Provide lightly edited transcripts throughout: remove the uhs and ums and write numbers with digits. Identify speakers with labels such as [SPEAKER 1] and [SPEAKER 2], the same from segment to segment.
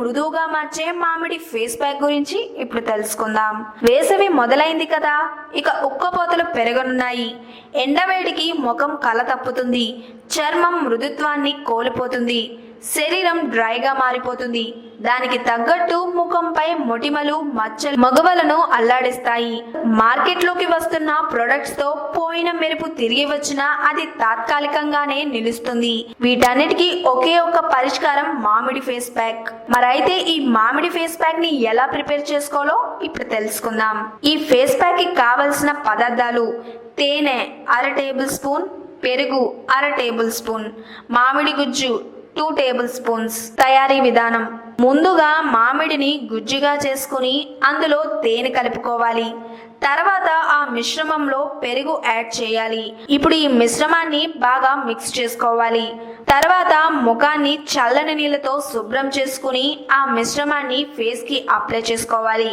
[SPEAKER 1] మృదువుగా మార్చే మామిడి ఫేస్ ప్యాక్ గురించి ఇప్పుడు తెలుసుకుందాం. వేసవి మొదలైంది కదా, ఇక ఉక్కపోతలు పెరగనున్నాయి. ఎండవేడికి ముఖం కల తప్పుతుంది, చర్మం మృదుత్వాన్ని కోల్పోతుంది, శరీరం డ్రైగా మారిపోతుంది. దానికి తగ్గట్టు ముఖంపై మొటిమలు, మచ్చలు మగవలను అల్లాడిస్తాయి. మార్కెట్లోకి వస్తున్న ప్రొడక్ట్స్ తో పోయిన మెరుపు తిరిగి వచ్చినా అది తాత్కాలికంగానే నిలుస్తుంది. వీటన్నిటికీ ఒకే ఒక్క పరిష్కారం మామిడి ఫేస్ ప్యాక్. మరైతే ఈ మామిడి ఫేస్ ప్యాక్ ని ఎలా ప్రిపేర్ చేసుకోవాలో ఇప్పుడు తెలుసుకుందాం. ఈ ఫేస్ ప్యాక్ కి కావలసిన పదార్థాలు: తేనె 1/2 టేబుల్ స్పూన్, పెరుగు 1/2 టేబుల్ స్పూన్, మామిడి గుజ్జు 2 టేబుల్ స్పూన్స్. తయారీ విధానం: ముందుగా మామిడిని గుజ్జుగా చేసుకుని అందులో తేనె కలుపుకోవాలి. తర్వాత ఆ మిశ్రమంలో పెరుగు యాడ్ చేయాలి. ఇప్పుడు ఈ మిశ్రమాన్ని బాగా మిక్స్ చేసుకోవాలి. తర్వాత ముఖాన్ని చల్లని నీళ్ళతో శుభ్రం చేసుకుని ఆ మిశ్రమాన్ని ఫేస్ కి అప్లై చేసుకోవాలి.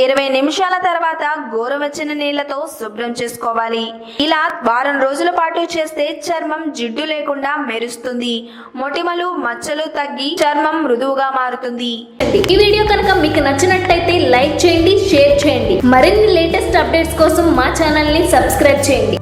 [SPEAKER 1] 20 నిమిషాల తర్వాత గోరువెచ్చని నీళ్ళతో శుభ్రం చేసుకోవాలి. ఇలా వారం రోజుల పాటు చేస్తే చర్మం జిడ్డు లేకుండా మెరుస్తుంది, మొటిమలు మచ్చలు తగ్గి చర్మం మృదువుగా మారుతుంది.
[SPEAKER 2] ఈ వీడియో కనుక మీకు నచ్చినట్లయితే లైక్ చేయండి, షేర్ చేయండి. మరిన్ని లేటెస్ట్ అప్డేట్స్ కోసం మా ఛానల్ ని సబ్స్క్రైబ్ చేయండి.